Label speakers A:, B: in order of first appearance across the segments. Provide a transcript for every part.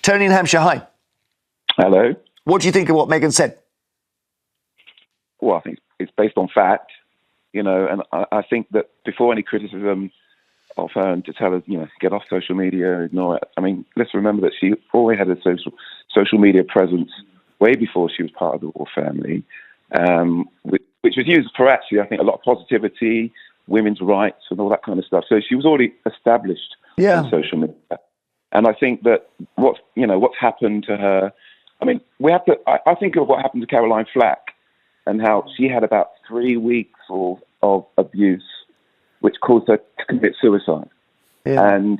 A: Tony in Hampshire, hi.
B: Hello.
A: What do you think of what Meghan said?
B: Well, I think it's based on fact, and I think that before any criticism of her and to tell her, get off social media, ignore it. I mean, let's remember that she already had a social media presence way before she was part of the royal family, which was used for actually, I think, a lot of positivity, women's rights, and all that kind of stuff. So she was already established on social media. And I think that what's happened to her. I mean, I think of what happened to Caroline Flack and how she had about 3 weeks of abuse, which caused her to commit suicide. Yeah. And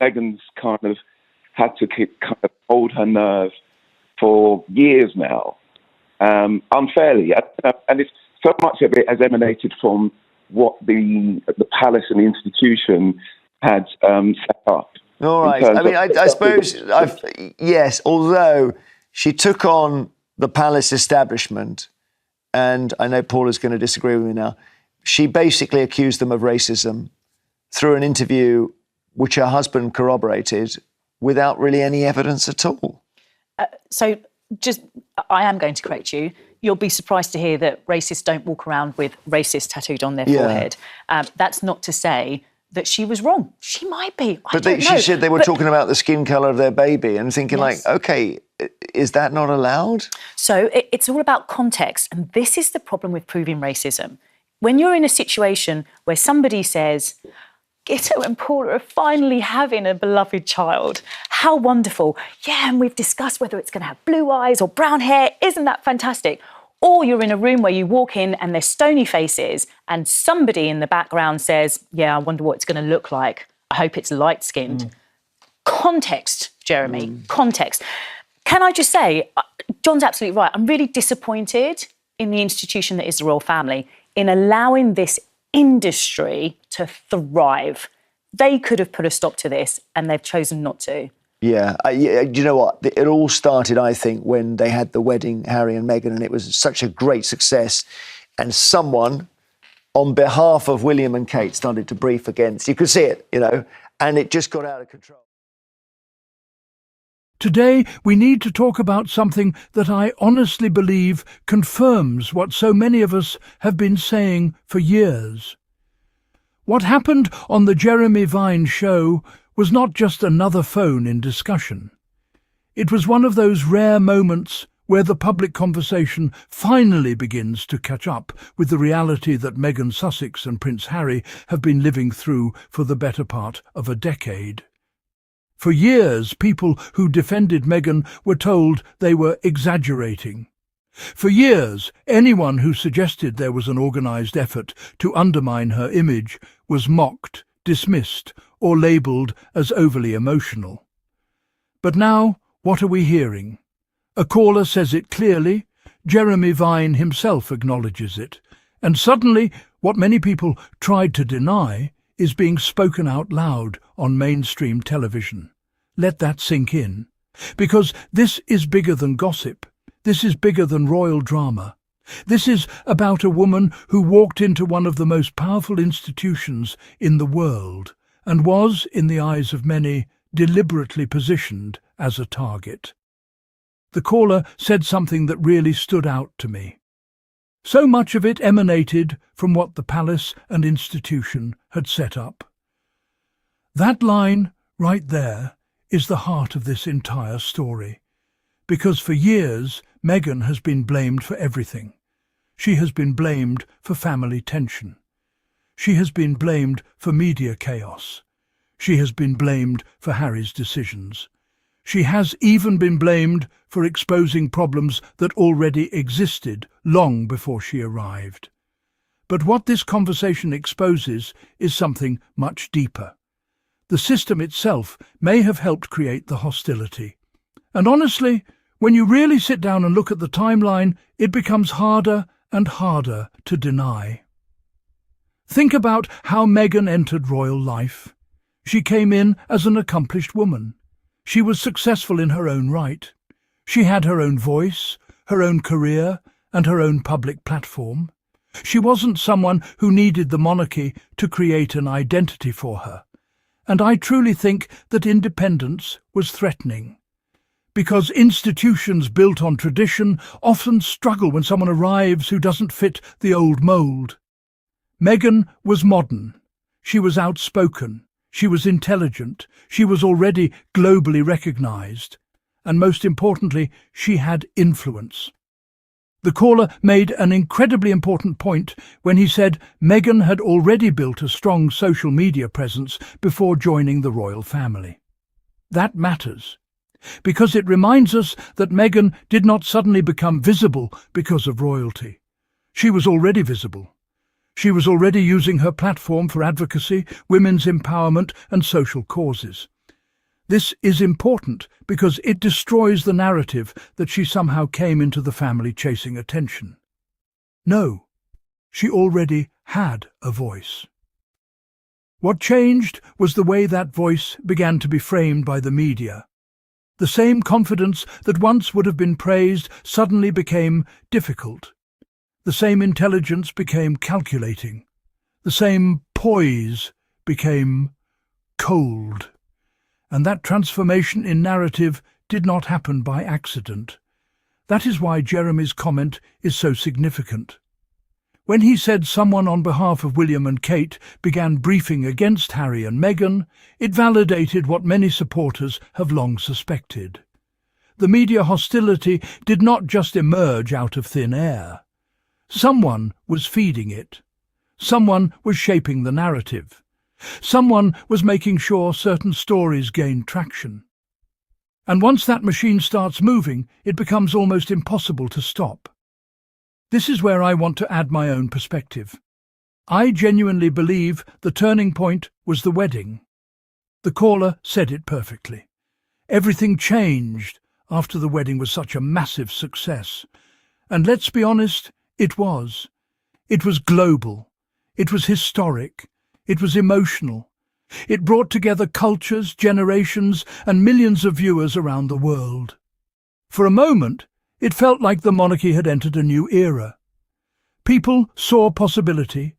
B: Meghan's kind of had to hold her nerve for years now, unfairly. And it's so much of it has emanated from what the palace and the institution had set up.
A: All right. I mean, I suppose, yes, although she took on the palace establishment, and I know Paula's going to disagree with me now, she basically accused them of racism through an interview which her husband corroborated without really any evidence at all.
C: I am going to correct you. You'll be surprised to hear that racists don't walk around with racist tattooed on their forehead. That's not to say that she was wrong. She might be.
A: She said they were talking about the skin colour of their baby and thinking okay, is that not allowed?
C: So it's all about context. And this is the problem with proving racism. When you're in a situation where somebody says, Gitto and Paula are finally having a beloved child. How wonderful. Yeah, and we've discussed whether it's going to have blue eyes or brown hair. Isn't that fantastic? Or you're in a room where you walk in and there's stony faces and somebody in the background says, yeah, I wonder what it's going to look like. I hope it's light-skinned. Context, Jeremy, context. Can I just say, John's absolutely right. I'm really disappointed in the institution that is the royal family in allowing this industry to thrive. They could have put a stop to this and they've chosen not to.
A: Yeah, you know what? It all started, I think, when they had the wedding, Harry and Meghan, and it was such a great success. And someone, on behalf of William and Kate, started to brief against. You could see it, and it just got out of control.
D: Today, we need to talk about something that I honestly believe confirms what so many of us have been saying for years. What happened on the Jeremy Vine show was not just another phone in discussion. It was one of those rare moments where the public conversation finally begins to catch up with the reality that Meghan Sussex and Prince Harry have been living through for the better part of a decade. For years, people who defended Meghan were told they were exaggerating. For years, anyone who suggested there was an organised effort to undermine her image was mocked, dismissed, or labelled as overly emotional. But now, what are we hearing? A caller says it clearly, Jeremy Vine himself acknowledges it, and suddenly, what many people tried to deny is being spoken out loud on mainstream television. Let that sink in. Because this is bigger than gossip. This is bigger than royal drama. This is about a woman who walked into one of the most powerful institutions in the world and was, in the eyes of many, deliberately positioned as a target. The caller said something that really stood out to me. So much of it emanated from what the palace and institution had set up. That line, right there, is the heart of this entire story. Because for years, Meghan has been blamed for everything. She has been blamed for family tension. She has been blamed for media chaos. She has been blamed for Harry's decisions. She has even been blamed for exposing problems that already existed long before she arrived. But what this conversation exposes is something much deeper. The system itself may have helped create the hostility. And honestly, when you really sit down and look at the timeline, it becomes harder and harder to deny. Think about how Meghan entered royal life. She came in as an accomplished woman. She was successful in her own right. She had her own voice, her own career, and her own public platform. She wasn't someone who needed the monarchy to create an identity for her. And I truly think that independence was threatening. because institutions built on tradition often struggle when someone arrives who doesn't fit the old mould. Meghan was modern. She was outspoken. She was intelligent. She was already globally recognised. And most importantly, she had influence. The caller made an incredibly important point when he said Meghan had already built a strong social media presence before joining the royal family. That matters, because it reminds us that Meghan did not suddenly become visible because of royalty. She was already visible. She was already using her platform for advocacy, women's empowerment and social causes. This is important because it destroys the narrative that she somehow came into the family chasing attention. No, she already had a voice. What changed was the way that voice began to be framed by the media. The same confidence that once would have been praised suddenly became difficult. The same intelligence became calculating. The same poise became cold. And that transformation in narrative did not happen by accident. That is why Jeremy's comment is so significant. When he said someone on behalf of William and Kate began briefing against Harry and Meghan, it validated what many supporters have long suspected. The media hostility did not just emerge out of thin air. Someone was feeding it. Someone was shaping the narrative. Someone was making sure certain stories gained traction. And once that machine starts moving, it becomes almost impossible to stop. This is where I want to add my own perspective. I genuinely believe the turning point was the wedding. The caller said it perfectly. Everything changed after the wedding was such a massive success. And let's be honest, it was. It was global. It was historic. It was emotional. It brought together cultures, generations, and millions of viewers around the world. For a moment, it felt like the monarchy had entered a new era. People saw possibility.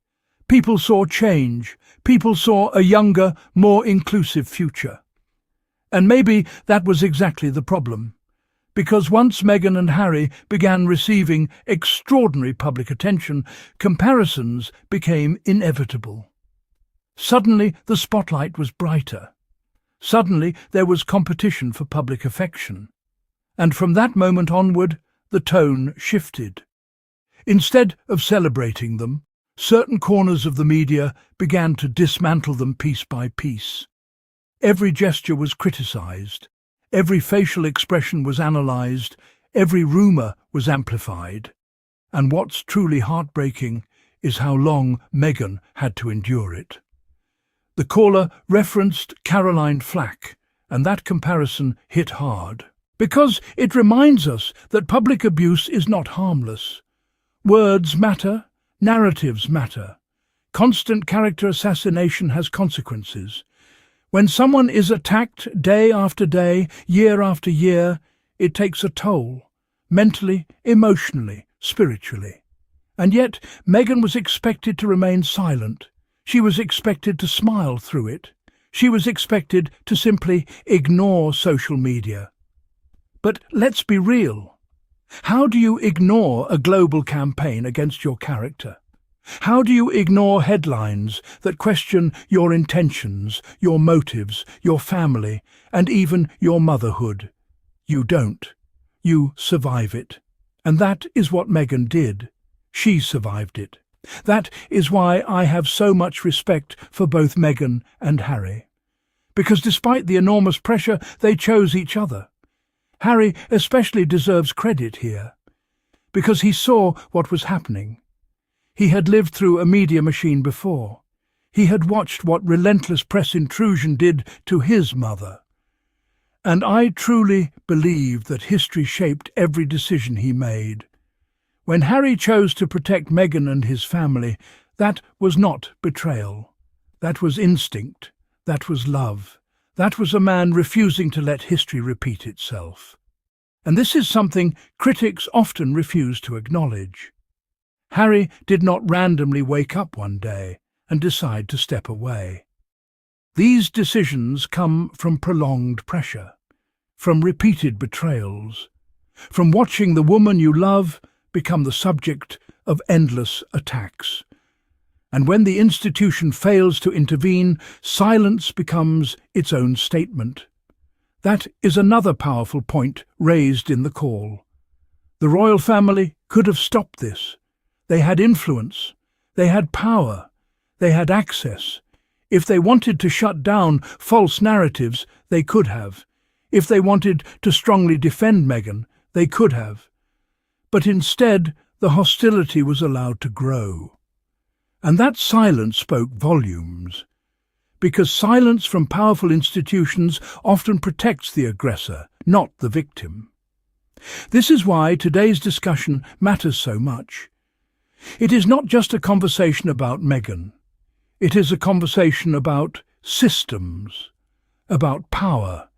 D: People saw change. People saw a younger, more inclusive future. And maybe that was exactly the problem. Because once Meghan and Harry began receiving extraordinary public attention, comparisons became inevitable. Suddenly the spotlight was brighter. Suddenly there was competition for public affection. And from that moment onward, the tone shifted. Instead of celebrating them, certain corners of the media began to dismantle them piece by piece. Every gesture was criticised. Every facial expression was analysed. Every rumour was amplified. And what's truly heartbreaking is how long Meghan had to endure it. The caller referenced Caroline Flack, and that comparison hit hard. Because it reminds us that public abuse is not harmless. Words matter, narratives matter. Constant character assassination has consequences. When someone is attacked day after day, year after year, it takes a toll, mentally, emotionally, spiritually. And yet, Meghan was expected to remain silent. She was expected to smile through it. She was expected to simply ignore social media. But let's be real. How do you ignore a global campaign against your character? How do you ignore headlines that question your intentions, your motives, your family, and even your motherhood? You don't. You survive it. And that is what Meghan did. She survived it. That is why I have so much respect for both Meghan and Harry. Because despite the enormous pressure, they chose each other. Harry especially deserves credit here, because he saw what was happening. He had lived through a media machine before. He had watched what relentless press intrusion did to his mother. And I truly believe that history shaped every decision he made. When Harry chose to protect Meghan and his family, that was not betrayal. That was instinct. That was love. That was a man refusing to let history repeat itself. And this is something critics often refuse to acknowledge. Harry did not randomly wake up one day and decide to step away. These decisions come from prolonged pressure. from repeated betrayals, from watching the woman you love become the subject of endless attacks. And when the institution fails to intervene, silence becomes its own statement. That is another powerful point raised in the call. The royal family could have stopped this. They had influence, they had power, they had access. If they wanted to shut down false narratives, they could have. If they wanted to strongly defend Meghan, they could have. But instead, the hostility was allowed to grow. And that silence spoke volumes. Because silence from powerful institutions often protects the aggressor, not the victim. This is why today's discussion matters so much. It is not just a conversation about Meghan. It is a conversation about systems, about power,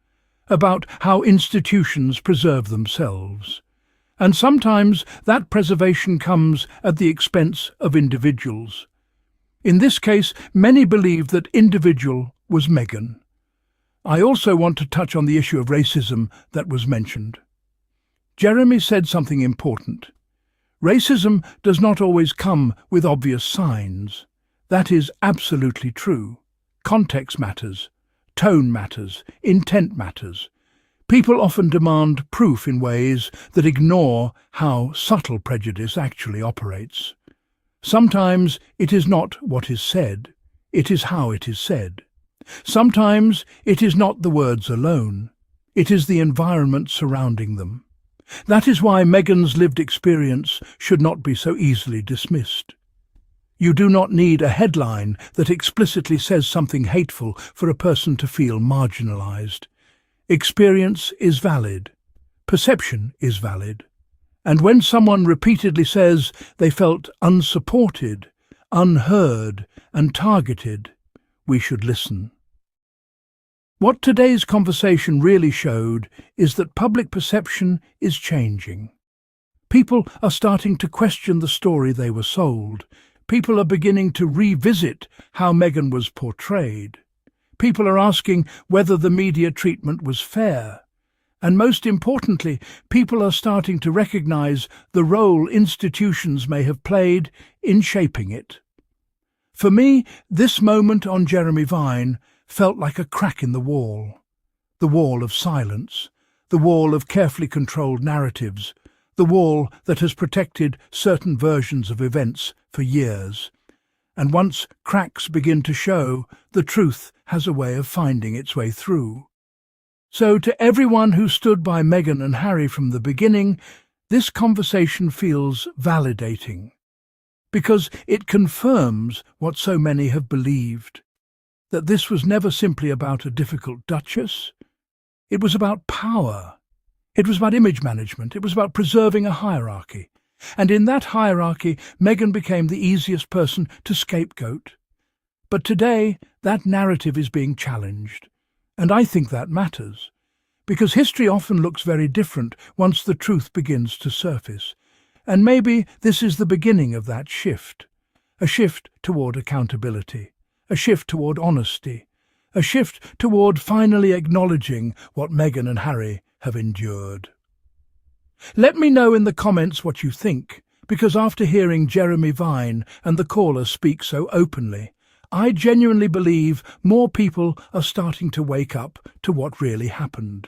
D: about how institutions preserve themselves. And sometimes that preservation comes at the expense of individuals. In this case, many believe that individual was Meghan. I also want to touch on the issue of racism that was mentioned. Jeremy said something important. Racism does not always come with obvious signs. That is absolutely true. Context matters, tone matters, intent matters. People often demand proof in ways that ignore how subtle prejudice actually operates. Sometimes it is not what is said, it is how it is said. Sometimes it is not the words alone, it is the environment surrounding them. That is why Meghan's lived experience should not be so easily dismissed. You do not need a headline that explicitly says something hateful for a person to feel marginalized. Experience is valid. Perception is valid. And when someone repeatedly says they felt unsupported, unheard, and targeted, we should listen. What today's conversation really showed is that public perception is changing. People are starting to question the story they were sold. People are beginning to revisit how Meghan was portrayed. People are asking whether the media treatment was fair. And most importantly, people are starting to recognize the role institutions may have played in shaping it. For me, this moment on Jeremy Vine felt like a crack in the wall of silence, the wall of carefully controlled narratives, the wall that has protected certain versions of events for years. And once cracks begin to show, the truth has a way of finding its way through. So to everyone who stood by Meghan and Harry from the beginning, this conversation feels validating, because it confirms what so many have believed, that this was never simply about a difficult duchess. It was about power. It was about image management. It was about preserving a hierarchy. And in that hierarchy, Meghan became the easiest person to scapegoat. But today, that narrative is being challenged. And I think that matters, because history often looks very different once the truth begins to surface. And maybe this is the beginning of that shift, a shift toward accountability, a shift toward honesty, a shift toward finally acknowledging what Meghan and Harry have endured. Let me know in the comments what you think, because after hearing Jeremy Vine and the caller speak so openly, I genuinely believe more people are starting to wake up to what really happened.